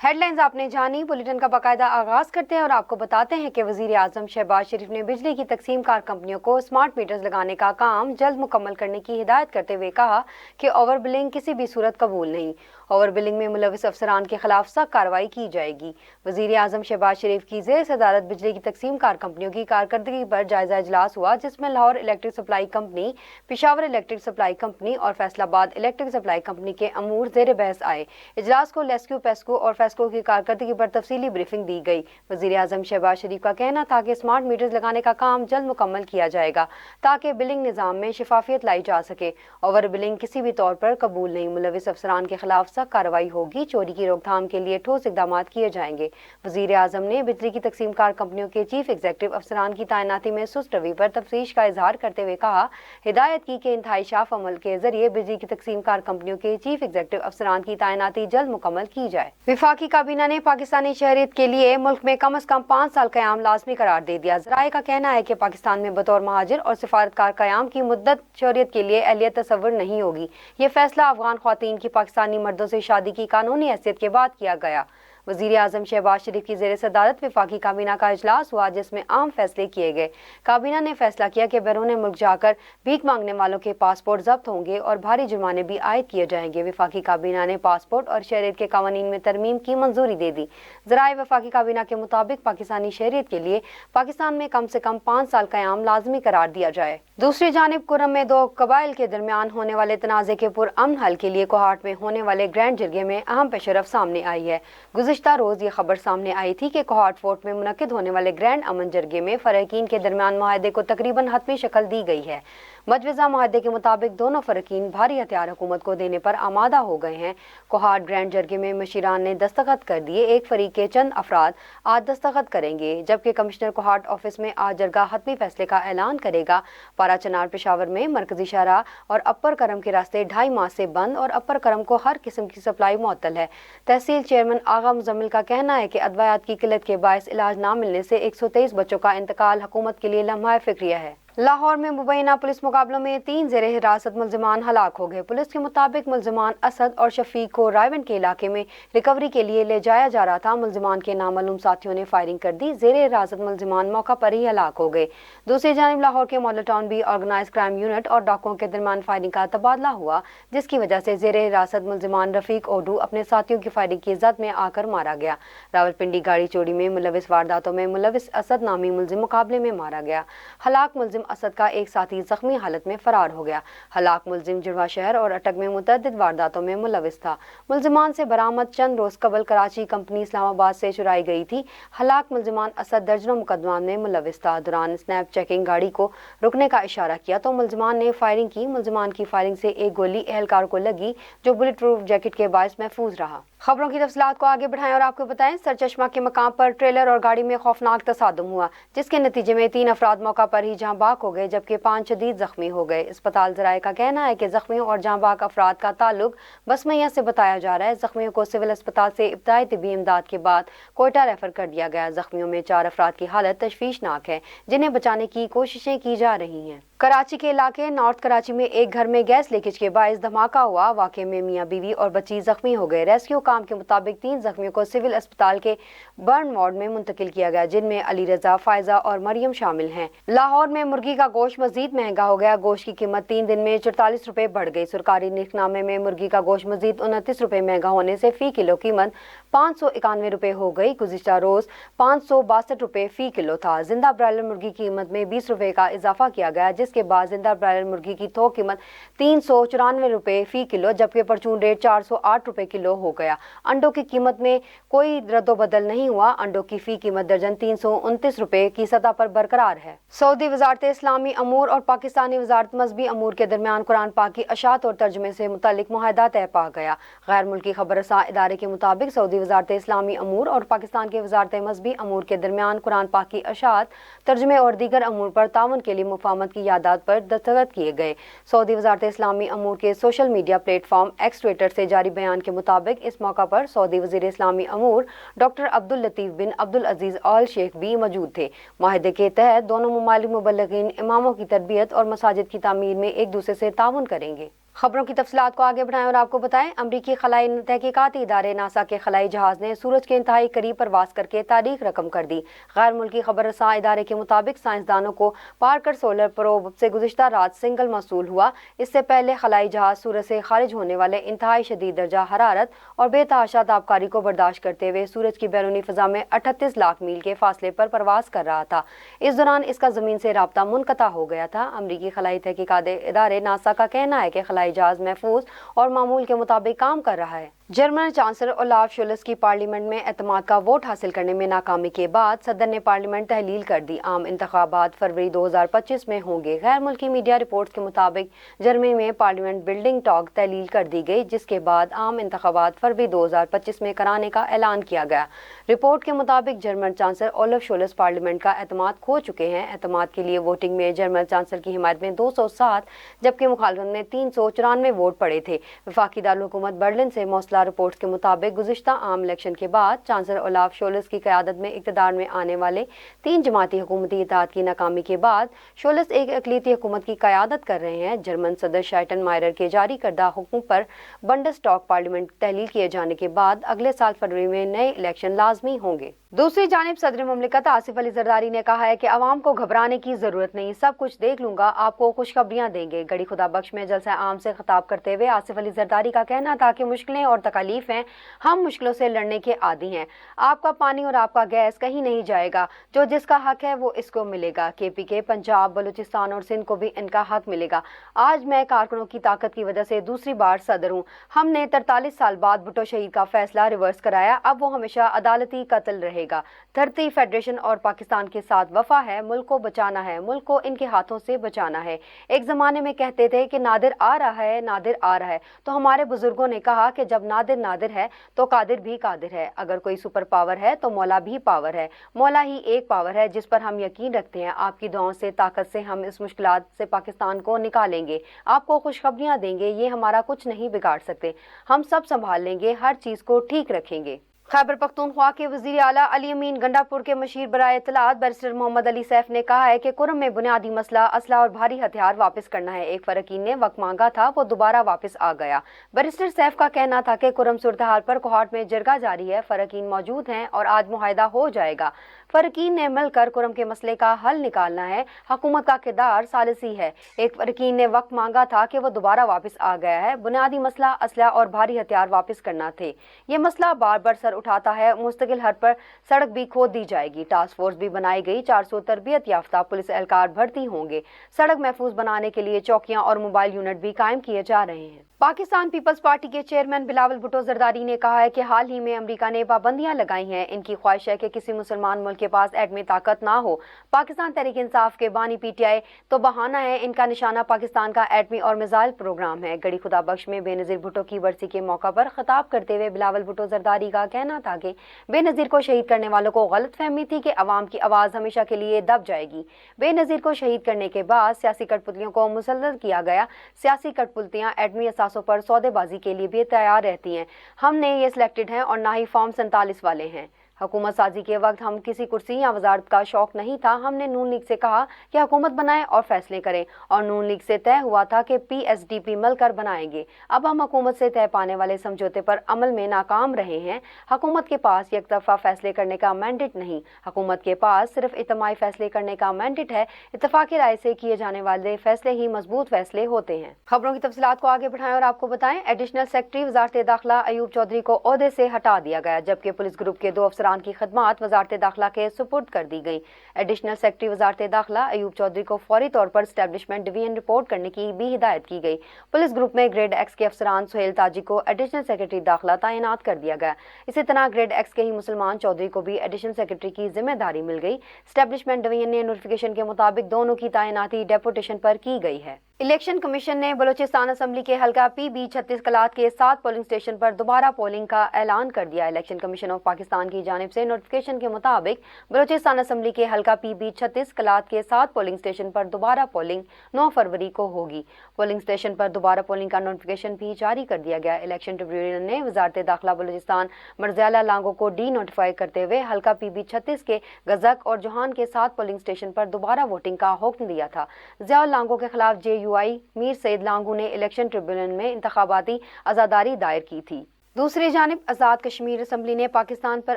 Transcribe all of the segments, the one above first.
Headlines आपने जानी। Bulletin का बाकायदा आगाज करते हैं और आपको बताते हैं कि वजीर आजम शहबाज शरीफ ने बिजली की तकसीम कार कंपनियों को स्मार्ट मीटर्स लगाने का काम जल्द मुकम्मल करने की हिदायत करते हुए कहा कि ओवर बिलिंग किसी भी सूरत कबूल नहीं। ओवर बिलिंग में मुलविस अफसरान के खिलाफ सख्त कार्रवाई की जाएगी। वजीर आजम शहबाज शरीफ की ज़ेर सदारत बिजली की तकसीम कार कंपनियों की कारकर्दगी पर जायजा इजलास हुआ, जिसमें Lahore electric supply company, Peshawar electric supply company और फैसलाबाद इलेक्ट्रिक सप्लाई कंपनी के अमूर जेर बहस आए। इजलास को लेस्क्यू पेस्को और फेस्को की कारकर्दगी पर तफसीली ब्रीफिंग दी गई। वजीर आजम शहबाज शरीफ का कहना था कि स्मार्ट मीटर्स लगाने का काम जल्द मुकम्मल किया जाएगा ताकि बिलिंग निज़ाम में शफाफियत लाई जा सके। ओवर बिलिंग किसी भी तौर पर कबूल नहीं। मुलविस अफसरान के खिलाफ सख्त कार्रवाई होगी। चोरी की रोकथाम के लिए ठोस इकदाम किए जाएंगे। वजीर आजम ने बिजली की तकसीम कार कंपनियों के चीफ एग्जीक्यूटिव अफसरान की तैनाती में सुस्त रवि पर तफ्तीश का इजहार करते हुए कहा, हिदायत की कि इंतहाई शाफ अमल के जरिए बिजली की तकसीम कार कंपनियों के चीफ एग्जीक्यूटिव अफसरान की तैनाती जल्द मुकम्मल की जाए। विफाकी काबीना ने पाकिस्तानी शहरियत के लिए मुल्क में कम अज कम 5 साल कयाम लाजमी करार दे दिया। ज़राए का कहना है कि पाकिस्तान में बतौर महाजिर और सिफारतकार कयाम की मुद्दत शहरियत के लिए अहलियत तस्वुर नहीं होगी। ये फैसला अफगान ख्वातीन की पाकिस्तानी मर्दों से शादी की कानूनी हैसियत के बाद किया गया। वजीर आजम शहबाज शरीफ की जेर सदारत विफाकी काबीना का इजलास हुआ, जिसमें आम फैसले किए गए। काबीना ने फैसला किया कि बैरून मुल्क जाकर भीख मांगने वालों के पासपोर्ट जब्त होंगे और भारी जुर्माने भी आयद किए जाएंगे। विफाकी काबीना ने पासपोर्ट और शहरियत के कानून में तरमीम की मंजूरी दे दी। ज़राए वफाकी काबीना के मुताबिक पाकिस्तानी शहरियत के लिए पाकिस्तान में कम से कम 5 साल कयाम लाजमी करार दिया जाए। दूसरी जानिब कुर्रम में दो कबाइल के दरमियान होने वाले तनाज़े के पुरअमन हल के लिए कोहाट में होने वाले ग्रैंड जरगे में अहम पेशरफ सामने आई है। गुज़िश्ता रोज ये खबर सामने आई थी कि कोहाट फोर्ट में मुनक्किद होने वाले ग्रैंड अमन जरगे में फरकीन के दरमियान मुआहदे को तकरीबन हतमी शक्ल दी गई है। मजवज़ा मुआहदे के मुताबिक दोनों फरकीन भारी हथियार हुकूमत को देने पर आमादा हो गए हैं। कोहाट ग्रैंड जरगे में मशीरान ने दस्तखत कर दिए। एक फरीक के चंद अफराद आज दस्तखत करेंगे, जबकि कमिश्नर कोहाट ऑफिस में आज जरगा हतमी फैसले का ऐलान करेगा। पारा चनार पेशावर में मरकजी शाहराह और अपर करम के रास्ते 2.5 माह से बंद और अपर करम को हर किस्म की सप्लाई मुअत्तल है। तहसील चेयरमैन आगा मुजम्मिल का कहना है कि अदवायात की किल्लत के बायस इलाज न मिलने से 123 बच्चों का इंतकाल हुकूमत के लिए लम्हा फिक्रिया है। लाहौर में मुबैना पुलिस मुकाबलों में 3 ज़ेरे हिरासत मुल्ज़िमान हलाक हो गए। पुलिस के मुताबिक मुल्ज़िमान असद और शफीक को रायवन के इलाके में रिकवरी के लिए ले जाया जा रहा था। मुल्ज़िमान के नामालूम साथियों ने फायरिंग कर दी। ज़ेरे हिरासत मुल्ज़िमान मौका पर ही हलाक हो गए। दूसरी जानिब लाहौर के मॉडल टाउन भी ऑर्गेनाइज क्राइम यूनिट और डाकुओं के दरमियान फायरिंग का तबादला हुआ, जिसकी वजह से ज़ेरे हिरासत मुल्ज़िमान रफीक ओडू अपने साथियों की फायरिंग की जद में आकर मारा गया। रावलपिंडी गाड़ी चोरी में मुलविस वारदातों में मुलविस असद नामी मुल्ज़िम मुकाबले में मारा गया। हलाक मुल्ज़िम असद का एक साथी जख्मी हालत में फरार हो गया। हलाक मुल्ज़िम जुड़वा शहर और अटक में मुतअद्दिद वारदातों में मुलविस था। मुल्ज़िमान से बरामद चंद रोज कबल कराची कंपनी इस्लामाबाद से चुराई गई थी। हलाक मुल्ज़िमान असद दर्जनों मुकदमात में मुलविस था। दौरान स्नैप चेकिंग गाड़ी को रुकने का इशारा किया तो मुल्ज़िमान ने फायरिंग की। मुल्ज़िमान की फायरिंग से एक गोली एहलकार को लगी, जो बुलेट प्रूफ जैकेट के बायस महफूज रहा। खबरों की तफसीलात को आगे बढ़ाएं और आपको बताएं, सरचश्मा के मकाम पर ट्रेलर और गाड़ी में खौफनाक तसादुम हुआ, जिसके नतीजे में 3 अफराद मौका पर ही जाँ बाक हो गए, जबकि 5 शदीद जख्मी हो गए। अस्पताल ज़राए का कहना है कि जख्मियों और जाँ बाक अफराद का ताल्लुक बसमैया से बताया जा रहा है। जख्मियों को सिविल अस्पताल से इब्तदाई तिब्बी इमदाद के बाद कोयटा रेफर कर दिया गया। जख्मियों में 4 अफराद की हालत तशवीशनाक है, जिन्हें बचाने की कोशिशें की जा रही हैं। कराची के इलाके नॉर्थ कराची में एक घर में गैस लीकेज के बायस धमाका हुआ। वाक़े में मियाँ बीवी और बच्ची जख्मी हो गए। रेस्क्यू काम के मुताबिक 3 जख्मियों को सिविल अस्पताल के बर्न वार्ड में मुंतकिल किया गया, जिनमें अली रजा, फायजा और मरियम शामिल हैं। लाहौर में मुर्गी का गोश्त मजीद महंगा हो गया। गोश्त की कीमत 3 दिन में 44 रुपए बढ़ गई। सरकारी निकनामे में मुर्गी का गोश्त मजीद 29 रुपए महंगा होने से फी किलो कीमत 591 रुपए हो गई। गुज़िश्ता रोज 562 रुपए फी किलो था। जिंदा ब्रायलर मुर्गी की कीमत में 20 रुपए का इजाफा किया गया, जिसके बाद जिंदा ब्रायलर मुर्गी की थोक कीमत 394 रुपए फी किलो, जबकि परचून रेट 408 रुपए किलो हो गया। अंडों की कीमत में कोई रद्दोबदल नहीं हुआ। अंडों की फी कीमत दर्जन 329 रुपए की सतह पर बरकरार है। सऊदी वजारत इस्लामी अमूर और पाकिस्तानी वजारत मजहबी अमूर के दरमियान कुरान पाक की अशात और तर्जुमे से मुतालिक मुआहदा तय पा गया। गैर मुल्की खबरसां इदारे के मुताबिक सऊदी वजारत इस्लामी अमूर और पाकिस्तान के वजारत मजहबी अमूर के दरमियान कुरान पाक की अशात, तर्जुमे और दीगर अमूर पर ताउन के लिए मुफाहमत की यादात पर दस्तखत किए गए। सऊदी वजारत इस्लामी अमूर के social media platform x Twitter से जारी बयान के मुताबिक इस मौका पर सऊदी वजीर इस्लामी अमूर डॉक्टर अब्दुल लतीफ बिन अब्दुल अजीज आल शेख भी मौजूद थे। माहिदे के तहत दोनों मुमालिक मुबल्लिगीन इमामों की तरबियत और मसाजिद की तामीर में एक दूसरे से ताउन करेंगे। खबरों की तफसीलात को आगे बढ़ाएं और आपको बताएं, अमरीकी खलाई तहकीकाती इदारे नासा के खलाई जहाज ने सूरज के इंतहाई करीब परवास करके तारीख रकम कर दी। गैर मुल्की खबर रसां इदारे के मुताबिक साइंसदानों को पार्कर सोलर प्रोब से गुज़िश्ता रात सिंगल मौसूल हुआ। इससे पहले खलाई जहाज सूरज से खारिज होने वाले इंतहाई शदीद दर्जा हरारत और बेतहाशा तापकारी को बर्दाश्त करते हुए सूरज की बैरूनी फ़ज़ा में 38 लाख मील के फासले पर परवास कर रहा था। इस दौरान इसका ज़मीन से राब्ता मुनक़ता हो गया था। अमरीकी खलाई तहकीकाती इदारे नासा का कहना है कि खलाई जहाज महफूज और मामूल के मुताबिक काम कर रहा है। जर्मन चांसलर ओलाफ शोल्स की पार्लियामेंट में एतमाद का वोट हासिल करने में नाकामी के बाद सदर ने पार्लियामेंट तहलील कर दी। आम इंतखाबात फरवरी 2025 में होंगे। गैर मुल्की मीडिया रिपोर्ट्स के मुताबिक जर्मनी में पार्लियामेंट बिल्डिंग टॉक तहलील कर दी गई, जिसके बाद आम इंतखाबात फरवरी 2025 में कराने का ऐलान किया गया। रिपोर्ट के मुताबिक German chancellor Olaf Sholes parliament का एतमाद खो चुके हैं। एतमाद के लिए वोटिंग में जर्मन चांसलर की हिमायत में 207 जबकि मुखालफत में 394 वोट पड़े थे। वफाकी दारुल-हुकूमत बर्लिन से मौसला रिपोर्ट्स के मुताबिक गुज़िश्ता आम इलेक्शन के बाद चांसलर ओलाफ शोल्स की क़यादत में इक़्तिदार में आने वाले 3 जमाती हुकूमती इत्तेहाद की नाकामी के बाद शोल्स एक अक़लियती हुकूमत की क़यादत कर रहे हैं। जर्मन सदर शाइटन मायरर के जारी करदा हुक्म पर बंडस्टॉक पार्लियामेंट तहलील किए जाने के बाद अगले साल फरवरी में नए इलेक्शन लाजमी होंगे। दूसरी जानिब सदर मुमलिकत आसिफ अली जरदारी ने कहा है कि आवाम को घबराने की जरूरत नहीं, सब कुछ देख लूंगा, आपको खुशखबरियां देंगे। गड़ी खुदा बख्श में जलसा आम से खिताब करते हुए आसिफ अली जरदारी का कहना था कि मुश्किलें और तकालीफ हैं, हम मुश्किलों से लड़ने के आदी हैं। आपका पानी और आपका गैस कहीं नहीं जाएगा, जो जिसका हक है वो इसको मिलेगा। KPK पंजाब, बलूचिस्तान और सिंध को भी इनका हक मिलेगा। आज मैं कारकुनों की ताकत की वजह से दूसरी बार सदर हूँ। हमने 43 साल बाद भुट्टो शहीद का फैसला रिवर्स कराया, अब वो हमेशा अदालती कत्ल रहे। धरती फेडरेशन और पाकिस्तान के साथ वफा है, मुल्क को बचाना है, मुल्क को इनके हाथों से बचाना है। एक जमाने में कहते थे कि नादिर आ रहा है, नादिर आ रहा है, तो हमारे बुजुर्गों ने कहा कि जब नादिर नादिर है तो कादिर भी कादिर है। अगर कोई सुपर पावर है तो मौला भी पावर है। मौला ही एक पावर है जिस पर हम यकीन रखते हैं। आपकी दुआओं से, ताकत से हम इस मुश्किलात से पाकिस्तान को निकालेंगे, आपको खुशखबरियां देंगे। ये हमारा कुछ नहीं बिगाड़ सकते, हम सब संभाल लेंगे, हर चीज को ठीक रखेंगे। खैबर पख्तूनख्वा के वज़ीर आला अली अमीन गंडापुर के मशीर बराए इत्तलात बैरिस्टर मोहम्मद अली सैफ ने कहा है कि कुरम में बुनियादी मसला असला और भारी हथियार वापस करना है। एक फ़रकीन ने वक्त मांगा था, वो दोबारा वापस आ गया। बैरिस्टर सैफ का कहना था कि कुरम सूरत हाल पर कोहाट में जरगा जारी है, फ़रकीन मौजूद हैं और आज मुआहिदा हो जाएगा। फ़रकीन ने मिलकर कुरम के मसले का हल निकालना है। हुकूमत का किरदार सालिसी है। एक फ़रकीन ने वक्त मांगा था कि वो दोबारा वापस आ गया है। बुनियादी मसला असला और भारी हथियार वापस करना थे। ये मसला बार बार सर उठाता है। मुस्तकिल हद पर सड़क भी खोद दी जाएगी, टास्क फोर्स भी बनाई गई, 400 तरबियत याफ्ता पुलिस एहलकार भर्ती होंगे। सड़क महफूज बनाने के लिए चौकियां और मोबाइल यूनिट भी कायम किए जा रहे हैं। पाकिस्तान पीपल्स पार्टी के चेयरमैन बिलावल भुट्टो जरदारी ने कहा है कि हाल ही में अमेरिका ने पाबंदियां लगाई हैं। इनकी ख्वाहिश है कि किसी मुसलमान मुल्क के पास एटमी ताकत ना हो। पाकिस्तान तहरीक इंसाफ के बानी PTI तो बहाना है, इनका निशाना पाकिस्तान का एटमी और मिसाइल प्रोग्राम है। गड़ी खुदा बख्श में बेनज़ीर भुट्टो की बरसी के मौका पर खिताब करते हुए बिलावल भुट्टो जरदारी का कहना था कि बेनज़ीर को शहीद करने वालों को गलत फहमी थी कि अवाम की आवाज़ हमेशा के लिए दब जाएगी। बेनज़ीर को शहीद करने के बाद सियासी कठपुतलियों को मुसल्लत किया गया। सियासी कठपुतलियां एटमी असासों पर सौदेबाजी के लिए भी तैयार रहती हैं। हमने ये सिलेक्टेड हैं और ना ही फॉर्म 47 वाले हैं। हुकूमत साजी के वक्त हम किसी कुर्सी या वजारत का शौक नहीं था। हमने नून लीग से कहा कि हुकूमत बनाए और फैसले करें, और नून लीग से तय हुआ था कि PSDP मिलकर बनाएंगे। अब हम हुकूमत से तय पाने वाले समझौते पर अमल में नाकाम रहे हैं। हुकूमत के पास एक तरफा फैसले करने का मैंडेट नहीं, हुकूमत के पास सिर्फ इज्तिमाई फैसले करने का मैंडेट है। इत्तफाक़ी राय से किए जाने वाले फैसले ही मजबूत फैसले होते हैं। खबरों की तफसीलात को आगे बढ़ाएं और आपको बताएं, एडिशनल सेक्रेटरी वजारत दाखिला अयूब चौधरी को ओहदे से हटा दिया गया, जबकि पुलिस ग्रुप के 2 अफसरान की खदमात वजारत दाखिला के सुपुर्द कर दी गई। एडिशनल सेक्रेटरी वजारत दाखिला अयूब चौधरी को फौरी तौर पर एस्टेब्लिशमेंट डिवीजन रिपोर्ट करने की भी हिदायत की गई। पुलिस ग्रुप में ग्रेड X के अफसरान सुहेल ताजी को एडिशनल सेक्रेटरी दाखिला तैनात कर दिया गया। इसी तरह ग्रेड X के ही मुसलमान चौधरी को भी एडिशनल सेक्रेटरी की जिम्मेदारी मिल गई। एस्टेब्लिशमेंट डिवीजन ने नोटिफिकेशन के मुताबिक दोनों की तैनाती डेपुटेशन पर की गई है। इलेक्शन कमीशन ने बलूचिस्तान असम्बली के हल्का PB 36 कलात के 7 पोलिंग स्टेशन पर दोबारा पोलिंग का ऐलान कर दिया। इलेक्शन कमीशन ऑफ पाकिस्तान की जानिब जानिब से नोटिफिकेशन के मुताबिक बलूचिस्तान असम्बली के हल्का PB 36 कलात के 7 पोलिंग स्टेशन पर दोबारा पोलिंग 9 फरवरी को होगी। पोलिंग स्टेशन पर दोबारा पोलिंग का नोटिफिकेशन भी जारी कर दिया गया। इलेक्शन ट्रिब्यूनल ने वजारत दाखिला बलूचिस्तान मर्जियाला लांगो को डी नोटिफाई करते हुए हल्का PB 36 के गजक और जोहान के 7 पोलिंग स्टेशन पर दोबारा वोटिंग का हुक्म दिया था। ज़ियाउल लांगो के खिलाफ JUI मीर सईद लांगो ने इलेक्शन ट्रिब्यूनल में इंतखाबाती आज़ादारी दायर की थी। दूसरी जानिब आज़ाद कश्मीर असम्बली ने पाकिस्तान पर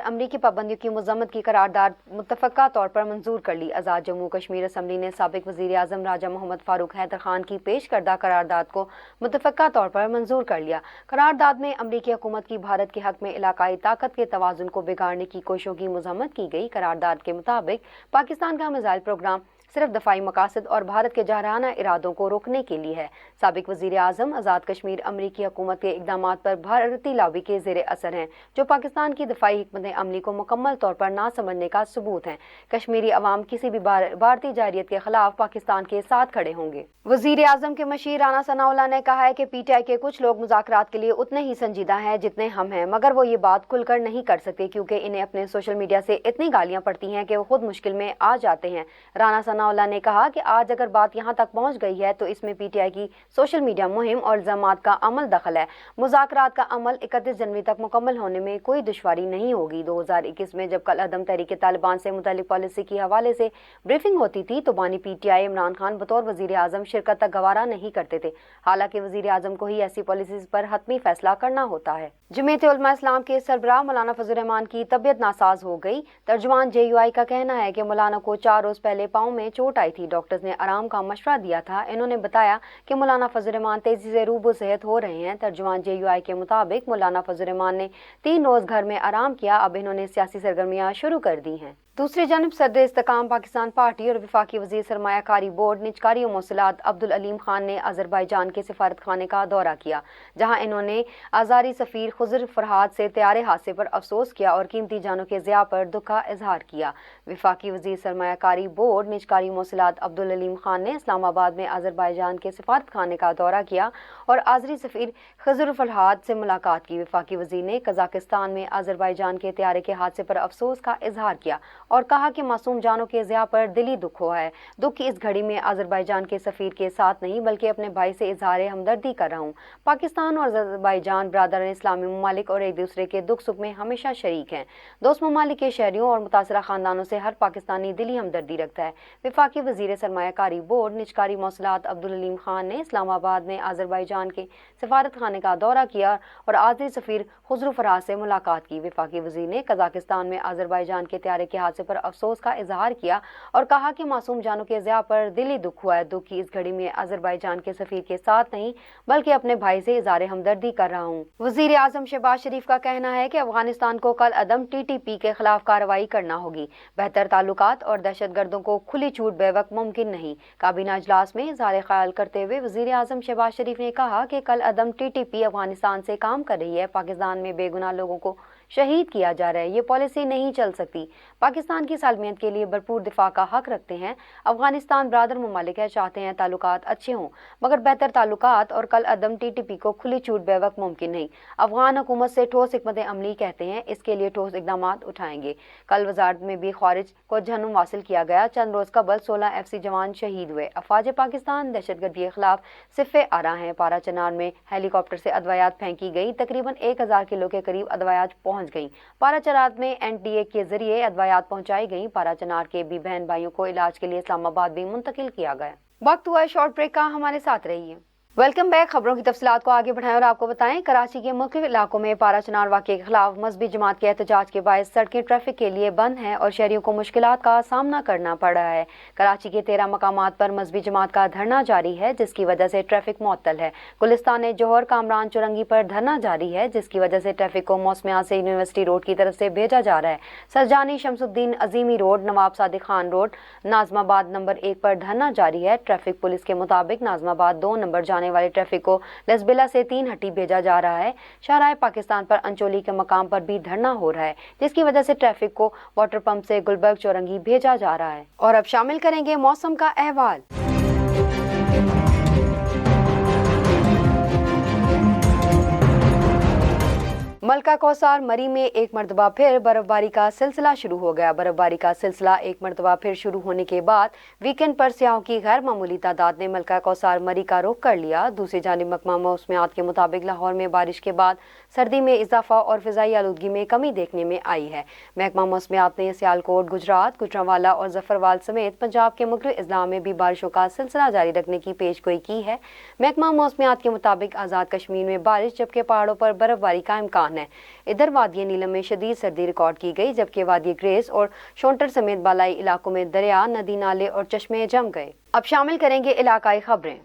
अमरीकी पाबंदियों की मज़म्मत की करारदाद मुत्तफ़क़ा तौर पर मंजूर कर ली। आज़ाद जम्मू कश्मीर असम्बली ने साबिक़ वज़ीर आज़म राजा मोहम्मद फ़ारूक हैदर खान की पेश करदा करारदाद को मुत्तफ़क़ा तौर पर मंजूर कर लिया। करारदाद में अमरीकी हुकूमत की भारत के हक़ में इलाकाई ताकत के तवाज़ुन को बिगाड़ने की कोशिशों की मज़म्मत की गई। करारदाद के मुताबिक पाकिस्तान का मिसाइल प्रोग्राम सिर्फ दफाई मकासद और भारत के जारहाना इरादों को रोकने के लिए है। साबिक़ वज़ीर आज़म आज़ाद कश्मीर अमरीकी हुकूमत के इक़दामात पर भारतीय लॉबी के ज़ेर असर हैं, जो पाकिस्तान की दफाई हिकमत अमली को मुकम्मल तौर पर ना समझने का सबूत है। कश्मीरी अवाम किसी भी भारतीय जारियत के खिलाफ पाकिस्तान के साथ खड़े होंगे। वज़ीर आज़म के मशीर राना सनाउल्लाह ने कहा है कि PTI के कुछ लोग मुज़ाकरात के लिए उतने ही संजीदा हैं जितने हम हैं, मगर वो ये बात खुलकर नहीं कर सकते क्योंकि इन्हें अपने सोशल मीडिया से इतनी गालियाँ पड़ती हैं कि वो खुद मुश्किल में आ जाते हैं। राना सनाउल्लाह ने कहा कि आज अगर बात यहाँ तक पहुँच गई है तो इसमें PTI की सोशल मीडिया मुहिम और इल्ज़ामात का अमल दखल है। मुज़ाकरात का अमल 31 जनवरी तक मुकम्मल होने में कोई दुश्वारी नहीं होगी। 2021 में जब कल अदम तहरीक तालिबान से मुतालिक पॉलिसी की हवाले से ब्रीफिंग होती थी तो बानी PTI इमरान खान बतौर वज़ीर आज़म शिरकत तक गवारा नहीं करते थे। हालांकि वज़ीर आज़म को ही ऐसी पॉलिसीज पर हतमी फैसला करना होता है। जमीयत उलमा इस्लाम के सरबराह मौलाना फजल रहमान की तबीयत नासाज हो गई। तर्जुमान JUI का कहना है कि मौलाना को 4 रोज पहले पाँव में चोट आई थी। डॉक्टर्स ने आराम का मशवरा दिया था। इन्होंने बताया कि मौलाना फजल रहमान तेजी से रूबो सेहत हो रहे हैं। तर्जुमान JUI के मुताबिक मौलाना फजल रहमान ने 3 रोज घर में आराम किया। अब इन्होंने सियासी सरगर्मियां शुरू कर दी हैं। दूसरी जानब सदर इस्तेकाम पाकिस्तान पार्टी और वफाकी वज़ीर सरमायाकारी बोर्ड निजकारी मौसलात अब्दुल अलीम खान ने अज़रबैजान के सिफारत खाने का दौरा किया, जहां इन्होंने आज़ारी सफ़ीर खुज़र फरहाद से तैयारे हादसे पर अफसोस किया और कीमती जानों के ज़िया पर दुख का इजहार किया। वफाकी वज़ीर सरमायाकारी बोर्ड निजकारी मौसलात अब्दुल अलीम खान ने इस्लामाबाद में अज़रबैजान के सिफारत खाने का दौरा किया और आज़री सफ़ीर खुज़र फरहाद से मुलाकात की। वफाकी वज़ीर ने कज़ाकिस्तान में अज़रबैजान के तैयारे के हादसे पर अफसोस का इजहार किया और कहा कि मासूम जानों के ज़िया पर दिली दुख हुआ है। दुख की इस घड़ी में अज़रबैजान के सफ़ीर के साथ नहीं बल्कि अपने भाई से इजहार हमदर्दी कर रहा हूँ। पाकिस्तान और अज़रबैजान बरादरान इस्लामी ममालिक और एक दूसरे के दुख सुख में हमेशा शरीक हैं। दोस्त ममालिक के शहरियों और मुतासरा ख़ानदानों से हर पाकिस्तानी दिली हमदर्दी रखता है। वफाकी वज़ीर सरमायाकारी बोर्ड निजकारी मौसलात अब्दुल अलीम खान ने इस्लामाबाद में अज़रबैजान के सिफारत खाने का दौरा किया और आज़री सफ़ीर खुज़र फरहाद से मुलाकात की। वफाकी वज़ीर ने कज़ाकिस्तान में अज़रबैजान के तैयारे के हादसे पर अफसोस का इजहार किया और कहा कि मासूम जानों के ज़िया पर दिली दुख हुआ है। दुख की इस घड़ी में अज़रबैजान के सफ़ीर के साथ नहीं बल्कि अपने भाई से इज़हार हमदर्दी कर रहा हूँ। वज़ीर आज़म शहबाज शरीफ का कहना है कि अफगानिस्तान को कल अदम TTP के खिलाफ कार्रवाई करना होगी। बेहतर ताल्लुकात और दहशतगर्दों को खुली छूट बेवक्त मुमकिन नहीं। काबीना इजलास में इज़हार ख्याल करते हुए वज़ीर आज़म शहबाज शरीफ ने कहा कि कल अदम TTP अफगानिस्तान से काम कर रही है। पाकिस्तान में बेगुनाह लोगों को शहीद किया जा रहा है। ये पॉलिसी नहीं चल सकती। पाकिस्तान की सालमियत के लिए भरपूर दिफा का हक रखते हैं। अफगानिस्तान बरादर ममालिक है, चाहते हैं ताल्लुकात अच्छे हों मगर बेहतर ताल्लुकात और कल अदम TTP को खुली छूट बेवक्त मुमकिन नहीं। अफगान हुकूमत से ठोस हिकमत अमली कहते हैं, इसके लिए ठोस इकदाम उठाएंगे। कल वजारत में भी खारिज को जहनुम हासिल किया गया। चंद रोज कबल 16 FC जवान शहीद हुए। अफवाज पाकिस्तान दहशतगर्दी के खिलाफ सिफ़े आ रहा है। पारा चनार में हेलीकॉप्टर से अदवायात फेंकी गई। तकरीबन 1000 किलो के करीब अदवायात पहुँच गई। पारा चनार में NTA के जरिए अदवायात पहुँचाई गई। पारा चनार के भी बहन भाइयों को इलाज के लिए इस्लामाबाद भी मुंतकिल किया गया। वक्त हुआ है शॉर्ट ब्रेक का, हमारे साथ रहिए। Welcome back. खबरों की तफसीलात को आगे बढ़ाएं और आपको बताएं, कराची के मुख्तलिफ इलाकों में पारा चनार वाक़े के खिलाफ मजहबी जमात के एहतजाज के बायस सड़कें ट्रैफिक के लिए बंद हैं और शहरियों को मुश्किलात का सामना करना पड़ रहा है। कराची के 13 मकामात पर मजहबी जमात का धरना जारी है जिसकी वजह से ट्रैफिक मुअत्तल है। गुलिस्तान जौहर कामरान चुरंगी पर धरना जारी है जिसकी वजह से ट्रैफिक को मौसमिया से यूनिवर्सिटी रोड की तरफ से भेजा जा रहा है। सरजानी शमसुद्दीन अजीमी रोड, नवाब सादिक खान रोड, नाजमाबाद नंबर 1 पर धरना जारी है। ट्रैफिक पुलिस के मुताबिक नाजमाबाद 2 नंबर जाने वाले ट्रैफिक को लसबिला से 3 हट्टी भेजा जा रहा है। शाहराह पाकिस्तान पर अंचोली के मकाम पर भी धरना हो रहा है जिसकी वजह से ट्रैफिक को वाटर पंप से गुलबर्ग चौरंगी भेजा जा रहा है। और अब शामिल करेंगे मौसम का अहवाल। मलका कौसार मरी में एक मरतबा फिर बर्फबारी का सिलसिला शुरू हो गया। बर्फबारी का सिलसिला एक मरतबा फिर शुरू होने के बाद वीकेंड पर सियाहों की गैर मामूली तादाद ने मलका कौसार मरी का रुख कर लिया। दूसरी जानिब महकमा मौसमियात के मुताबिक लाहौर में बारिश के बाद सर्दी में इजाफा और फिजाई आलूदगी में कमी देखने में आई है। महकमा मौसमियात ने सियालकोट, गुजरात, गुजरांवाला और जफरवाल समेत पंजाब के मुख्तलिफ अजला में भी बारिशों का सिलसिला जारी रखने की पेशगोई की है। महकमा मौसमियात के मुताबिक आज़ाद कश्मीर में बारिश जबकि पहाड़ों पर बर्फबारी का इम्कान है। इधर वादिय नीलम में शदीद सर्दी रिकॉर्ड की गई, जबकि वादिय ग्रेस और शोंटर समेत बालाई इलाकों में दरिया, नदी नाले और चश्मे जम गए। अब शामिल करेंगे इलाकाई खबरें।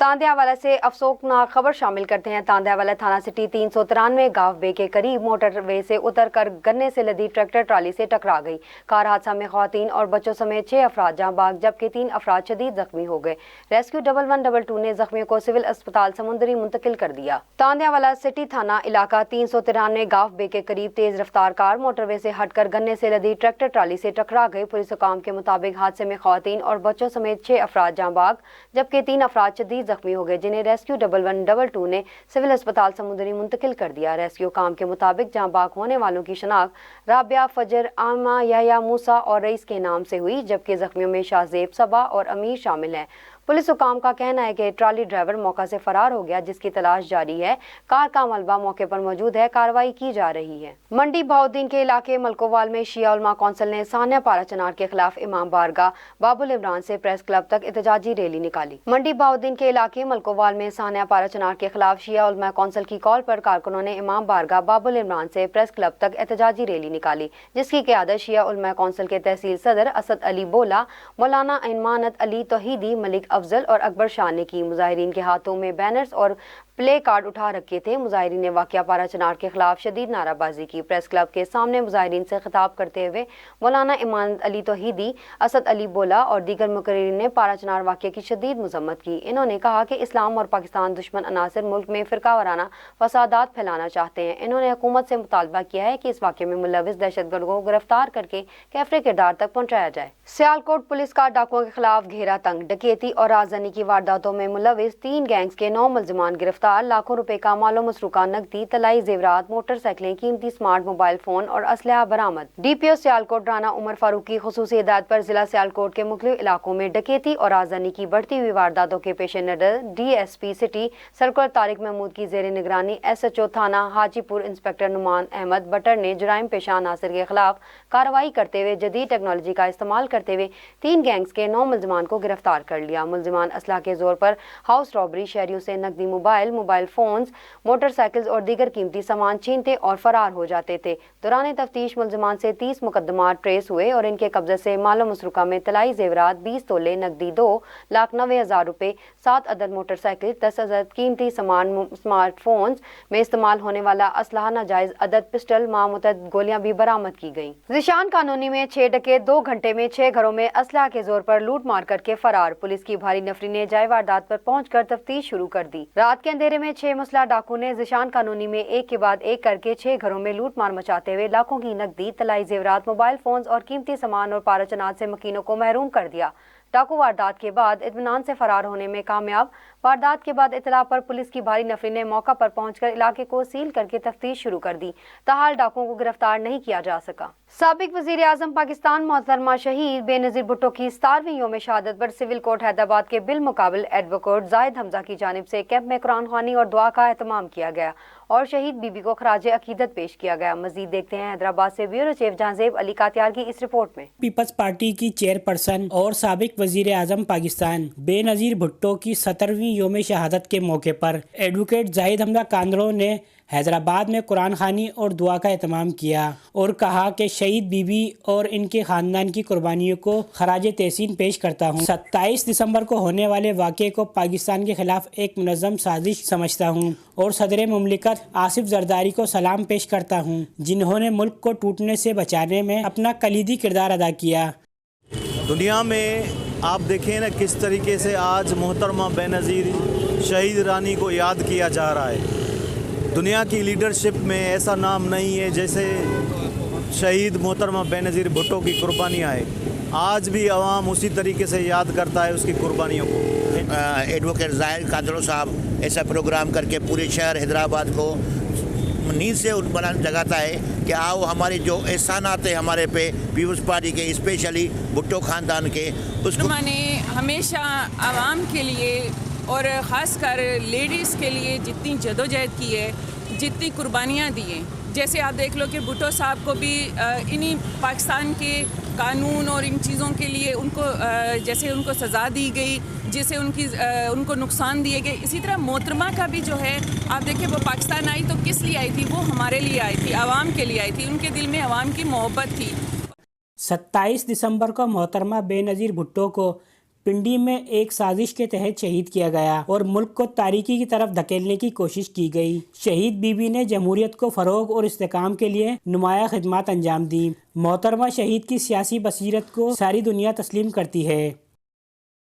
तांदियावाला से अफसोसनाक खबर शामिल करते हैं। तांदियावाला थाना सिटी 393 गांव बे के करीब मोटरवे से उतरकर गन्ने से लदी ट्रैक्टर ट्राली से टकरा गई। कार हादसा में खवातीन और बच्चों समेत 6 अफराद जहां बाग, जबकि 3 अफराद शदीद जख्मी हो गए। रेस्क्यू 1122 ने जख्मियों को सिविल अस्पताल समुंदरी मुंतकिल कर दिया। तांदियावाला सिटी थाना इलाका 393 गांव बे के करीब तेज रफ्तार कार मोटरवे से हटकर गन्ने से लदी ट्रैक्टर ट्राली से टकरा गई। पुलिस हुकाम के मुताबिक हादसे में खवातीन और बच्चों समेत 6 अफराद जहां बाग, जबकि 3 अफराद शदीद जख्मी हो गए, जिन्हें रेस्क्यू 1122 ने सिविल अस्पताल समुंदरी मुंतकिल कर दिया। रेस्क्यू काम के मुताबिक जहां बाग होने वालों की शनाख्त राबिया, फजर, आमा, याया, मूसा और रईस के नाम से हुई, जबकि जख्मियों में शाहजेब, सबा और अमीर शामिल हैं। पुलिस हुकाम का कहना है कि ट्राली ड्राइवर मौका से फरार हो गया, जिसकी तलाश जारी है। कार का मलबा मौके पर मौजूद है, कार्रवाई की जा रही है। मंडी बहाउद्दीन के इलाके मलकोवाल में शिया उलमा कौंसिल ने सानिया पारा चनार के खिलाफ इमाम बारगाह बाबुल इमरान से प्रेस क्लब तक एहतजाजी रैली निकाली। मंडी बहाउद्दीन के इलाके मलकोवाल में सानिया पारा चनार के खिलाफ शिया उलमा कौंसिल की कॉल पर कारकुनों ने इमाम बारगाह बाबुल इमरान से प्रेस क्लब तक एहतजाजी रैली निकाली, जिसकी क़यादत शिया उलमा कौंसिल के तहसील सदर असद अली बोला, मौलाना इमानत अली तौहीदी, मलिक अफजल और अकबर शाह ने की। मुजाहिरीन के हाथों में बैनर्स और प्ले कार्ड उठा रखे थे। मुजाहिरीन ने वाक़या पारा चनार के खिलाफ शदीद नाराबाजी की। प्रेस क्लब के सामने मुजाहिरीन से खिताब करते हुए मौलाना इमानत अली तौहीदी, असद अली बोला और दीगर मुकर्रिरीन ने पारा चनार वाक़ये की शदीद मजम्मत की। इन्होंने कहा कि इस्लाम और पाकिस्तान दुश्मन अनासर मुल्क में फ़िरका वाराना फसादात फैलाना चाहते हैं। इन्होंने हुकूमत से मुतालबा किया है कि इस वाक़ये में मुलविस दहशतगर्दों को गिरफ्तार करके कैफरे किरदार तक पहुँचाया जाए। सियालकोट पुलिस का डाकुओं के खिलाफ घेरा तंग, डकैती और राजधानी की वारदातों में मुलविस 3 गैंग्स के 9 मुलजिमान गिरफ्तार। लाखों रुपए का मालो मसरूका, नकदी, तलाई जेवरात, मोटरसाइकिलें, कीमती स्मार्ट मोबाइल फोन और असलहा बरामद। डीपीओ सियालकोट राना उमर फारूक की खुसूसी हिदायत पर जिला सियालकोट के मुख्तलिफ इलाकों में डकैती और राजधानी की बढ़ती हुई वारदातों के पेश नजर DSP city circular Tariq Mahmood की जेर निगरानी SHO थाना हाजीपुर इंस्पेक्टर नुमान अहमद बटर ने जुराइम पेशा अनासर के खिलाफ कार्रवाई करते हुए जदीद टेक्नोलॉजी का इस्तेमाल करते हुए 3 गैंग्स के 9 मुलजिमान को गिरफ्तार कर लिया। मुलजिमान असलाह के जोर पर हाउस रॉबरी, शहरियों से नकदी, मोबाइल फोन्स, मोटरसाइकिल्स और दीगर कीमती सामान छीनते और फरार हो जाते थे। दौरान तफ्तीश मुलजिमान से 30 मुकदमा ट्रेस हुए और इनके कब्जे से मालो मसरूका में तलाई जेवरात, 20 तोले नकदी, 2,90,000 रुपए, 7 अदद मोटरसाइकिल, 10 अदद कीमती सामान, स्मार्टफोन्स में इस्तेमाल होने वाला असलहा, नाजायज अदद पिस्टल, मामुतद गोलियां भी बरामद की गयी। ज़ीशान कॉलोनी में 6 डकैत 2 घंटे में 6 घरों में असलहा के जोर पर लूट मार करके फरार। पुलिस की भारी नफरी ने जाए वारदात पर पहुंचकर तफ्तीश शुरू कर दी। रात के अंधेरे में 6 मुसल्ह डाकू ने ज़ीशान कॉलोनी में एक के बाद एक करके 6 घरों में लूट मार मचाते हुए लाखों की नकदी, तलाई जेवरात, मोबाइल फोन्स और कीमती सामान और पारा चनार से मकीनों को महरूम कर दिया। डाकू वारदात के बाद इत्मीनान से फरार होने में कामयाब। वारदात के बाद इतला पर पुलिस की भारी नफरी ने मौका पर पहुंचकर इलाके को सील करके तफ्तीश शुरू कर दी। ताहाल डाकुओं को गिरफ्तार नहीं किया जा सका। साबिक वजीर आजम पाकिस्तान मोहतरमा शहीद बेनज़ीर भुट्टो की 17वीं यौम शहादत पर सिविल कोर्ट हैदराबाद के बिलमुकाबिल एडवोकेट जाहिद हमजा की जानिब से कैंप में कुरान ख्वानी और दुआ का एहतमाम किया गया और शहीद बीबी को खराज अकीदत पेश किया गया। मजीद देखते हैं हैदराबाद से ब्यूरो चीफ जहांजेब अली कातियार की इस रिपोर्ट में। पीपल्स पार्टी की चेयरपर्सन और साबिक वजीर आजम पाकिस्तान बेनज़ीर भुट्टो की 17वीं यौम शहादत के मौके पर एडवोकेट जाहिद हमजा कांदरो ने हैदराबाद में कुरान खानी और दुआ का एहतमाम किया और कहा कि शहीद बीबी और इनके ख़ानदान की कुर्बानियों को खराज तहसीन पेश करता हूँ। 27 दिसंबर को होने वाले वाक़े को पाकिस्तान के खिलाफ एक मुनज़्ज़म साजिश समझता हूँ और सदर मुमलिकत आसिफ जरदारी को सलाम पेश करता हूँ, जिन्होंने मुल्क को टूटने से बचाने में अपना कलीदी किरदार अदा किया। दुनिया में आप देखें ना किस तरीके से आज मोहतरमा बेनज़ीर शहीद रानी को याद किया जा रहा है। दुनिया की लीडरशिप में ऐसा नाम नहीं है जैसे शहीद मोहतरमा बेनज़ीर भुट्टो की कुर्बानियाँ है। आज भी अवाम उसी तरीके से याद करता है उसकी कुर्बानियों को। ایڈوکیٹ زاہد کاندڑو صاحب ایسا پروگرام کر کے پورے شہر حیدرآباد کو نیند سے بنا جگاتا ہے کہ آؤ ہمارے جو احسانات ہیں ہمارے پہ پیپلز پارٹی کے اسپیشلی بھٹو خاندان کے اس کو میں نے ہمیشہ عوام کے لیے اور خاص کر لیڈیز کے لیے جتنی جدوجہد کی ہے، جتنی قربانیاں دی ہیں، جیسے آپ دیکھ لو کہ بھٹو صاحب کو بھی انہی پاکستان کے قانون اور ان چیزوں کے لیے ان کو جیسے ان کو سزا دی گئی، جیسے ان کو نقصان دیے گئے، اسی طرح محترمہ کا بھی جو ہے آپ دیکھیں وہ پاکستان آئی تو کس لیے آئی تھی؟ وہ ہمارے لیے آئی تھی، عوام کے لیے آئی تھی، ان کے دل میں عوام کی محبت تھی۔ 27 دسمبر کو محترمہ بے نظیر بھٹو کو پنڈی میں ایک سازش کے تحت شہید کیا گیا اور ملک کو تاریکی کی طرف دھکیلنے کی کوشش کی گئی۔ شہید بی بی نے جمہوریت کو فروغ اور استحکام کے لیے نمایاں خدمات انجام دی۔ محترمہ شہید کی سیاسی بصیرت کو ساری دنیا تسلیم کرتی ہے۔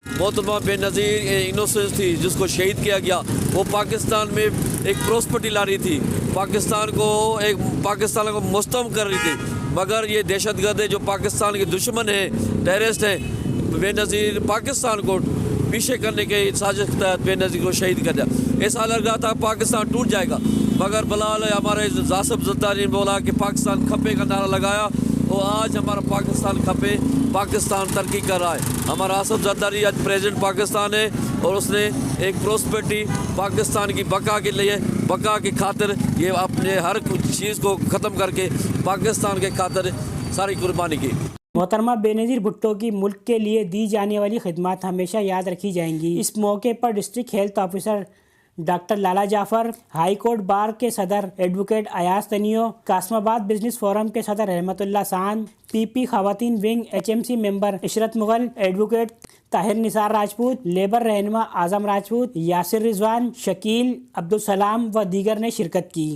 محترمہ بے نظیر انوسنس تھی جس کو شہید کیا گیا، وہ پاکستان میں ایک پروسپرٹی لا رہی تھی، پاکستان کو مستحکم کر رہی تھی، مگر یہ دہشت گرد جو پاکستان کے دشمن ہیں، ٹیررسٹ ہیں، بے نظیر پاکستان کو پیچھے کرنے کے سازش کے تحت بے نظیر کو شہید کر دیا۔ ایسا لگ رہا تھا پاکستان ٹوٹ جائے گا، مگر بلال ہمارے آصف زرداری نے بولا کہ پاکستان کھپے کا نعرہ لگایا، اور آج ہمارا پاکستان کھپے، پاکستان ترقی کر رہا ہے۔ ہمارا آصف زرداری آج پریزیڈنٹ پاکستان ہے اور اس نے ایک پروسپرٹی پاکستان کی بقا کے لیے، بقا کی خاطر یہ اپنے ہر چیز کو ختم کر کے پاکستان کے خاطر ساری قربانی کی۔ محترمہ بے نظیر بھٹو کی ملک کے لیے دی جانے والی خدمات ہمیشہ یاد رکھی جائیں گی۔ اس موقع پر ڈسٹرکٹ ہیلتھ آفیسر ڈاکٹر لالا جعفر، ہائی کورٹ بار کے صدر ایڈوکیٹ ایاز تنیو، قاسم آباد بزنس فورم کے صدر رحمت اللہ سان، پی خواتین ونگ HMC ممبر عشرت مغل، ایڈوکیٹ طاہر نثار راجپوت، لیبر رہنما اعظم راجپوت، یاسر رضوان، شکیل، عبدالسلام و دیگر نے شرکت کی۔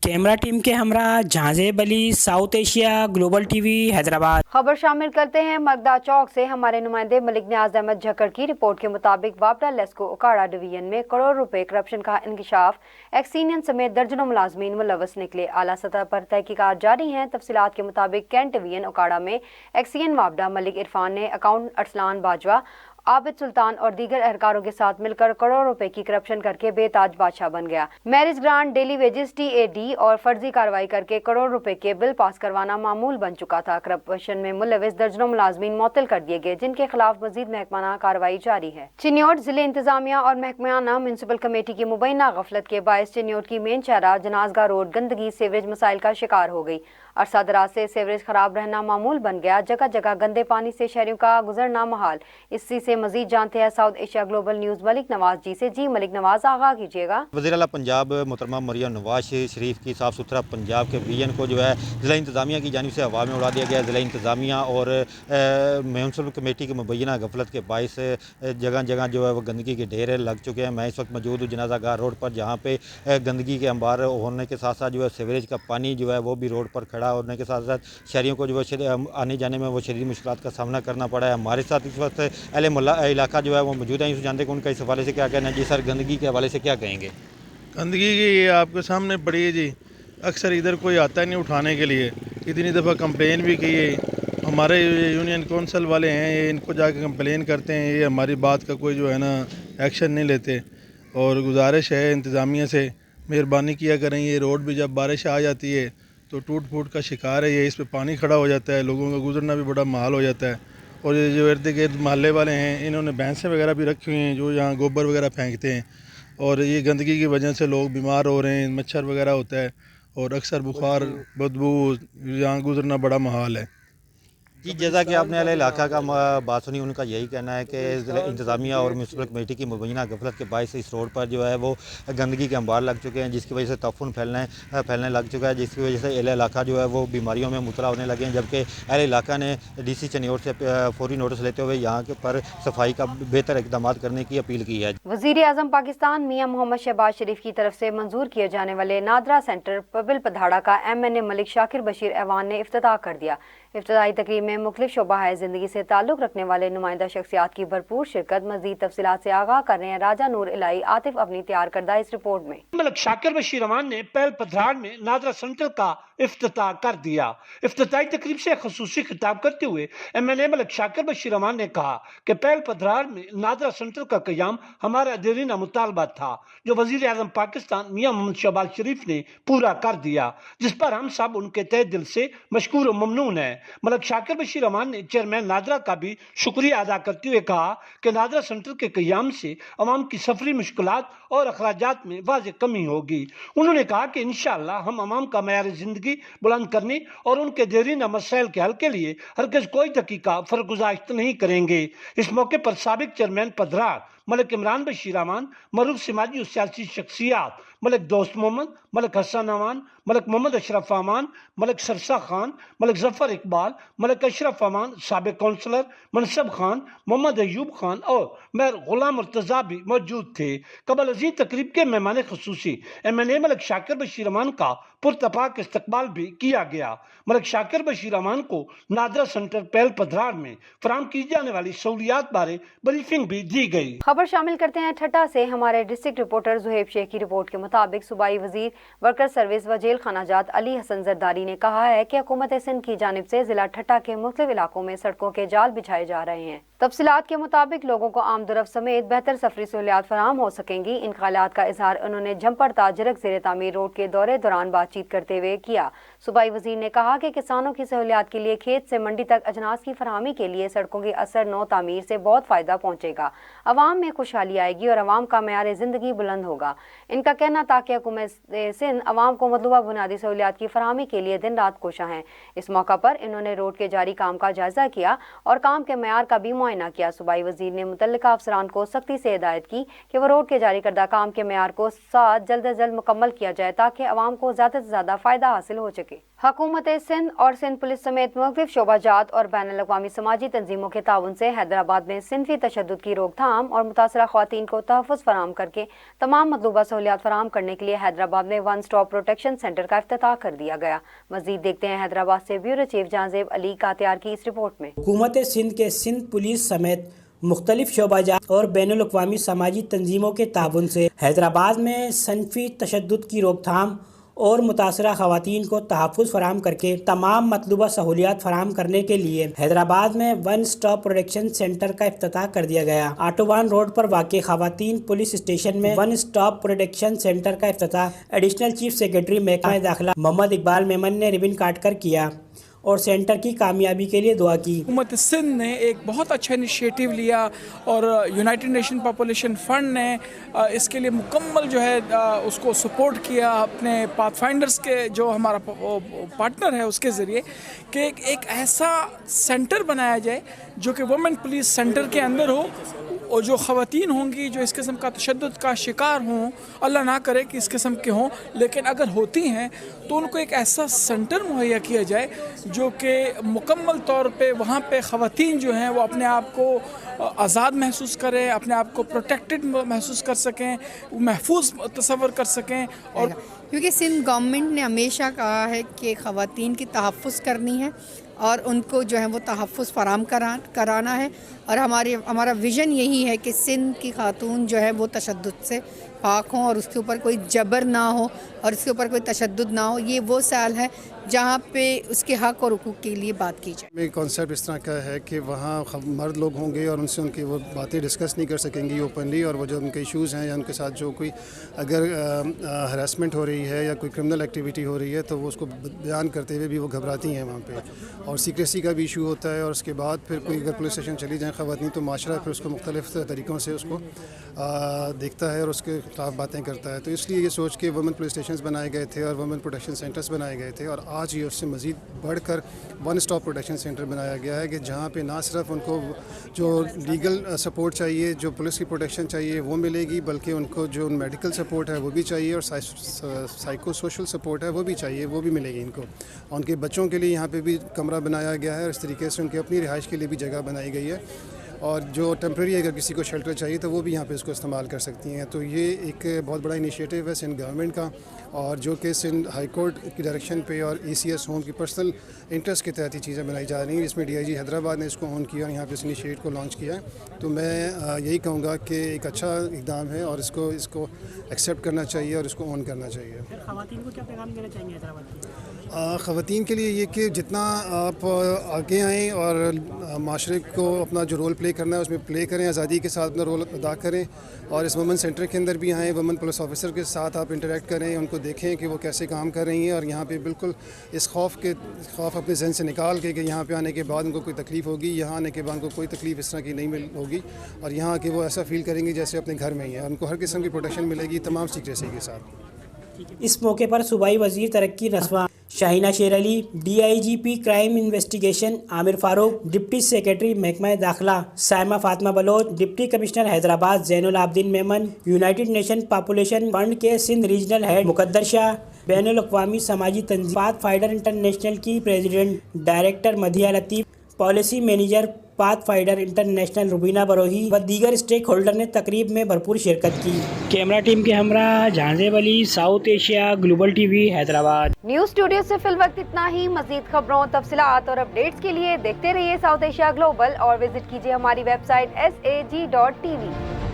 کیمرہ ٹیم کے ہمراہ Jahanzeb Ali, South Asia Global T V, Hyderabad. خبر شامل کرتے ہیں مگدا چوک سے۔ ہمارے نمائندے ملک نیاز احمد جھکڑ کی رپورٹ کے مطابق وابڈا لیسکو اکاڑا ڈویژن میں کروڑ روپے کرپشن کا انکشاف، ایکسینین سمیت درجنوں ملازمین ملوث نکلے۔ اعلیٰ سطح پر تحقیقات جاری ہیں۔ تفصیلات کے مطابق کینٹ ڈویژن اکاڑا میں ایکسین وابڈا ملک عرفان نے اکاؤنٹ ارسلان باجوہ، عابد سلطان اور دیگر اہلکاروں کے ساتھ مل کر کروڑ روپے کی کرپشن کر کے بے تاج بادشاہ بن گیا۔ Marriage grant, daily wages, TAD اور فرضی کارروائی کر کے کروڑ روپے کے بل پاس کروانا معمول بن چکا تھا۔ کرپشن میں ملوث درجنوں ملازمین معطل کر دیے گئے، جن کے خلاف مزید محکمانہ کارروائی جاری ہے۔ چنیوٹ ضلع انتظامیہ اور محکمانہ میونسپل کمیٹی کی مبینہ غفلت کے باعث چنیوٹ کی مین شاہراہ جنازگاہ روڈ گندگی سیوریج مسائل کا شکار ہو گئی۔ عرصہ دراز سے سیوریج خراب رہنا معمول بن گیا، جگہ جگہ گندے پانی سے شہریوں کا گزرنا محال۔ اسی سے مزید جانتے ہیں ساؤتھ ایشیا گلوبل نیوز ملک نواز جی سے۔ جی ملک نواز، آغاز کیجیے گا۔ وزیر اعلیٰ پنجاب محترمہ مریم نواز شریف کی صاف ستھرا پنجاب کے ویژن کو جو ہے ضلع انتظامیہ کی جانب سے ہوا میں اڑا دیا گیا۔ ضلع انتظامیہ اور میونسپل کمیٹی کی مبینہ غفلت کے باعث جگہ جگہ جو ہے وہ گندگی کے ڈھیر لگ چکے ہیں۔ میں اس وقت موجود ہوں جنازہ گاہ روڈ پر، جہاں پہ گندگی کے انبار ہونے کے ساتھ ساتھ جو ہے سیوریج کا پانی جو ہے وہ بھی روڈ پر کھڑا ہونے کے ساتھ ساتھ شہریوں کو جو ہے آنے جانے میں وہ شدید مشکلات کا سامنا کرنا پڑا ہے۔ ہمارے ساتھ اس وقت اہل محلہ علاقہ جو ہے وہ موجود ہیں، جانتے ہیں کہ ان کا اس حوالے سے کیا کہنا ہے۔ جی سر، گندگی کے حوالے سے کیا کہیں گے؟ گندگی کی یہ آپ کے سامنے پڑی ہے جی، اکثر ادھر کوئی آتا نہیں اٹھانے کے لیے، اتنی دفعہ کمپلین بھی کی ہے۔ ہمارے یونین کونسل والے ہیں، یہ ان کو جا کے کمپلین کرتے ہیں، یہ ہماری بات کا کوئی جو ہے نا ایکشن نہیں لیتے۔ اور گزارش ہے انتظامیہ سے، مہربانی کیا کریں، یہ روڈ بھی جب بارش آ جاتی ہے تو ٹوٹ پھوٹ کا شکار ہے، یہ اس پہ پانی کھڑا ہو جاتا ہے، لوگوں کا گزرنا بھی بڑا محال ہو جاتا ہے۔ اور یہ جو ارد گرد محلے والے ہیں، انہوں نے بھینسیں وغیرہ بھی رکھی ہوئی ہیں جو یہاں گوبر وغیرہ پھینکتے ہیں، اور یہ گندگی کی وجہ سے لوگ بیمار ہو رہے ہیں، مچھر وغیرہ ہوتا ہے، اور اکثر بخار، بدبو، یہاں گزرنا بڑا محال ہے۔ جی، جیسا کہ آپ نے اہل علاقہ کا بات سنی، ان کا یہی کہنا ہے کہ ضلع انتظامیہ اور میونسپل کمیٹی کی مبینہ غفلت کے باعث اس روڈ پر جو ہے وہ گندگی کے انبار لگ چکے ہیں، جس کی وجہ سے تعفن پھیلنے لگ چکا ہے، جس کی وجہ سے اہل علاقہ جو ہے وہ بیماریوں میں مبتلا ہونے لگے ہیں، جبکہ اہل علاقہ نے DC چنیوٹ سے فوری نوٹس لیتے ہوئے یہاں پر صفائی کا بہتر اقدامات کرنے کی اپیل کی ہے۔ وزیر اعظم پاکستان میاں محمد شہباز شریف کی طرف سے منظور کیے جانے والے نادرا سینٹر پبل پدھاڑا کا MNA ملک شاکر بشیر ایوان نے افتتاح کر دیا۔ افتتاحی تقریب میں में मुख्तलिफ शोबा जिंदगी से ताल्लुक़ रखने वाले नुमाइंदा शख्सियात की भरपूर शिरकत। मज़ीद तफसीलात से आगाह कर रहे हैं राजा नूर इलाही आतिफ अपनी तैयार करदा इस रिपोर्ट में। मलिक शाकिर बशीर रहमान ने पहल पधराड़ में नादरा सेंटर का इफ्तिताह कर दिया। इफ्तिताही तकरीब से खसूसी खिताब करते हुए MNA मलिक शाकिर बशीर रहमान ने कहा कि पहल पधराड़ में नादरा सेंटर का क़याम हमारा देरीना मुतालबा था, जो वज़ीर आज़म पाकिस्तान मियां मोहम्मद शहबाज शरीफ ने पूरा कर दिया, जिस पर हम सब उनके तहे दिल से मशकूर और ममनून है। मलिक शाकिर बशीर रहमान ने चेयरमैन नादरा का भी शुक्रिया अदा करते हुए कहा कि नादरा सेंटर के क़याम से अवाम की सफरी मुश्किलात और अखराजात में वाज़ेह कमी होगी। उन्होंने कहा कि इंशाअल्लाह हम अवाम का मयार ज़िंदगी बुलंद करने और उनके देरीना मसाइल के हल के लिए हरगिज़ कोई दकीका फरगुज़ाश्त नहीं करेंगे। इस मौके पर साबिक चेयरमैन पधराड़ मलिक इमरान बशीर रहमान, मरूफ समाजी और सियासी शख्सियात मलिक दोस्त मोहम्मद, मलिक हसन अमान, मलिक मोहम्मद अशरफ अमान, मलिक सरसा खान, मलिक जफर इकबाल, मलिक अशरफ अमान, साबिक काउंसलर मनसब खान, मोहम्मद अयूब खान और मेयर गुलाम मुर्तज़ा भी मौजूद थे। कबल अजीज तकरीब के मेहमान खसूसी MNA मलिक शाकिर बशीर रहमान का पुरतपाक इस्तकबाल भी किया गया। मलिक शाकिर बशीर रहमान को नादरा सेंटर पहल पधराड़ में फराहम की जाने वाली सहूलियात बारे ब्रीफिंग भी दी गई। खबर शामिल करते हैं ठट्टा से। हमारे डिस्ट्रिक्ट रिपोर्टर जुहेब शेख की रिपोर्ट के मुताबिक सूबाई वजीर वर्कर सर्विस व जेल खानाजात अली हसन जरदारी ने कहा है कि हुकूमत सिंध की जानिब से जिला ठट्टा के मुख्तलिफ इलाकों में सड़कों के जाल बिछाए जा रहे हैं। तफसीलात के मुताबिक लोगों को आमदरफ समेत बेहतर सफरी सहूलियात फराहम हो सकेंगी। इन ख्यालात का इजहार उन्होंने झंपड़ ताजरक ज़ेरे तामीर रोड के दौरे दौरान बातचीत करते हुए किया। सूबाई वजीर ने कहा कि किसानों की सहूलियात के लिए खेत से मंडी तक अजनास की फराहमी के लिए सड़कों की असर नौ तामीर से बहुत फ़ायदा पहुँचेगा। अवाम में खुशहाली आएगी और अवाम का मयार ज़िंदगी बुलंद होगा। इनका कहना था कि हुकूमत सिंध अवाम को मतलूबा बुनियादी सहूलियात की फराहमी के लिए दिन रात कोशा है। इस मौका पर इन्होंने रोड के जारी काम का जायजा किया और काम के मयार का भी मुआयना किया। सूबाई वजीर ने मुतल्लिका अफसरान को सख्ती से हिदायत की कि वो रोड के जारी करदा काम के मयार को साथ जल्द अज जल्द मुकम्मल किया जाए ताकि अवाम को ज़्यादा से ज़्यादा फ़ायदा हासिल हो सके। हुकूमत सिंध और सिंध पुलिस समेत मुख्तलिफ शोबाजात और बैनुल अक़वामी समाजी तंजीमों के ताउन से हैदराबाद में सिंफी तशद्दुद की रोकथाम और मुतासरा ख़वातीन को तहफ़्फ़ुज़ फराहम करके तमाम मतलूबा सहूलियात फराहम करने के लिए हैदराबाद में वन स्टॉप प्रोटेक्शन सेंटर का इफ्तिताह कर दिया गया। मज़ीद देखते हैं हैदराबाद से ब्यूरो चीफ जहांज़ेब अली का तैयार की इस रिपोर्ट में। हुकूमत सिंध के सिंध पुलिस समेत मुख्तलिफ शोबाजात और बैनुल अक़वामी समाजी तंजीमों के ताउन से हैदराबाद में सनफी तशद्दुद की रोकथाम और मुतासरा ख़वातीन को तहफ़्फ़ुज़ फराहम करके तमाम मतलूबा सहूलियात फराहम करने के लिए हैदराबाद में वन स्टॉप प्रोटेक्शन सेंटर का इफ्तिताह कर दिया गया। आटोवान रोड पर वाक़ ख़वातीन पुलिस स्टेशन में वन स्टॉप प्रोटेक्शन सेंटर का इफ्तिताह एडिशनल चीफ सेक्रेटरी महकमा दाखिला मोहम्मद इकबाल मेमन ने रिबन काट कर किया और सेंटर की कामयाबी के लिए दुआ की। हुकूमत सिंध ने एक बहुत अच्छा इनिशिएटिव लिया और यूनाइटेड नेशन पॉपुलेशन फ़ंड ने इसके लिए मुकम्मल जो है उसको सपोर्ट किया अपने पाथफाइंडर्स के जो हमारा पार्टनर है उसके ज़रिए कि एक ऐसा सेंटर बनाया जाए जो कि वुमेन पुलिस सेंटर के अंदर हो और जो ख़वातीन होंगी जो इस किस्म का तशद्दुद का शिकार हों, अल्लाह ना करे कि इस किस्म के हों, लेकिन अगर होती हैं तो उनको एक ऐसा सेंटर मुहैया किया जाए जो कि मुकम्मल तौर पे वहाँ पे ख़वातीन जो हैं वो अपने आप को आज़ाद महसूस करें, अपने आप को प्रोटेक्टेड महसूस कर सकें, महफूज तसव्वुर कर सकें। और क्योंकि सिंध गवर्नमेंट ने हमेशा कहा है कि ख़वातीन की तहफ़्फ़ुज़ करनी है और उनको जो है वो तहफ़्फ़ुज़ फराहम कराना है और हमारा विज़न यही है कि सिंध की खातून जो है वो तशद्दुद से पाक हों और उसके ऊपर कोई जबर ना हो और उसके ऊपर कोई तशद्दुद ना हो। ये वो साल है जहाँ पे उसके हक़ और हुकूक़ के लिए बात की जाए। मेरा कॉन्सेप्ट इस तरह का है कि वहाँ मर्द लोग होंगे और उनसे उनकी वो बातें डिस्कस नहीं कर सकेंगी ओपनली, और वो जो उनके इश्यूज़ हैं या उनके साथ जो कोई अगर हरासमेंट हो रही है या कोई क्रिमिनल एक्टिविटी हो रही है तो वो उसको बयान करते हुए भी वो घबराती हैं वहाँ पे, और सीक्रेसी का भी इशू होता है। और उसके बाद फिर कोई अगर पुलिस स्टेशन चली जाए ख़वातीन तो माशरा फिर उसको मुख्तलिफ़ तरीक़ों से उसको देखता है और उसके खिलाफ बातें करता है। तो इसलिए ये सोच के वुमेन पुलिस स्टेशन बनाए गए थे और वुमेन प्रोटेक्शन सेंटर्स बनाए गए थे, और आज ये उससे मज़ीद बढ़कर वन स्टॉप प्रोटेक्शन सेंटर बनाया गया है कि जहाँ पे ना सिर्फ उनको जो लीगल सपोर्ट चाहिए, जो पुलिस की प्रोटेक्शन चाहिए वो मिलेगी, बल्कि उनको जो मेडिकल सपोर्ट है वो भी चाहिए और साइको सोशल सपोर्ट है वो भी चाहिए, वो भी मिलेगी इनको। उनके बच्चों के लिए यहाँ पे भी कमरा बनाया गया है और इस तरीके से उनके अपनी रिहाइश के लिए भी जगह बनाई गई है। اور جو ٹیمپریری اگر کسی کو شیلٹر چاہیے تو وہ بھی یہاں پہ اس کو استعمال کر سکتی ہیں. تو یہ ایک بہت بڑا انیشیٹو ہے سندھ گورنمنٹ کا, اور جو کہ سندھ ہائی کورٹ کی ڈائریکشن پہ اور ECS ہوم کی پرسنل انٹرسٹ کے تحت یہ چیزیں بنائی جا رہی ہیں, جس میں DIG حیدرآباد نے اس کو آن کیا اور یہاں پہ اس انیشیٹ کو لانچ کیا ہے. تو میں یہی کہوں گا کہ ایک اچھا اقدام ہے اور اس کو ایکسیپٹ کرنا چاہیے اور اس کو آن کرنا چاہیے. خواتین کو کیا پیغام دینا چاہیں گے حیدرآباد کے؟ خواتین کے لیے یہ کہ جتنا آپ آگے آئیں اور معاشرے کو اپنا جو رول پلے کرنا ہے اس میں پلے کریں, آزادی کے ساتھ اپنا رول ادا کریں, اور اس وومن سینٹر کے اندر بھی آئیں, وومن پولیس آفیسر کے ساتھ آپ انٹریکٹ کریں, ان کو دیکھیں کہ وہ کیسے کام کر رہی ہیں, اور یہاں پہ بالکل اس خوف اپنے ذہن سے نکال کے کہ یہاں پہ آنے کے بعد ان کو کوئی تکلیف ہوگی, یہاں آنے کے بعد ان کو کوئی تکلیف اس طرح کی نہیں ہوگی, اور یہاں آ کے وہ ایسا فیل کریں گے جیسے اپنے گھر میں ہی ہیں. ان کو ہر قسم کی پروٹیکشن ملے گی تمام سیکریسی کے ساتھ. اس موقع پر صوبائی وزیر ترقی رسواں Shahina Sher Ali, DIGP crime investigation Amir Farooq, deputy secretary محکمہ داخلہ Saima Fatima Baloch, deputy commissioner Hyderabad Zain ul Abideen Memon, united nation population fund کے سندھ ریجنل ہیڈ مقدر شاہ, بین الاقوامی سماجی تنظیم پاتھ فائنڈر انٹرنیشنل کی president director Madiha Latif, policy manager Pathfinder International Rubina Brohi و دیگر اسٹیک ہولڈر نے تقریب میں بھرپور شرکت کی. کیمرہ ٹیم کے ہمراہ Jahanzeb Ali, South Asia Global TV Hyderabad. News studio سے فی الوقت اتنا ہی. مزید خبروں, تفصیلات اور اپڈیٹس کے لیے دیکھتے رہیے ساؤتھ ایشیا گلوبل اور وزٹ کیجیے ہماری ویب سائٹ sag.tv.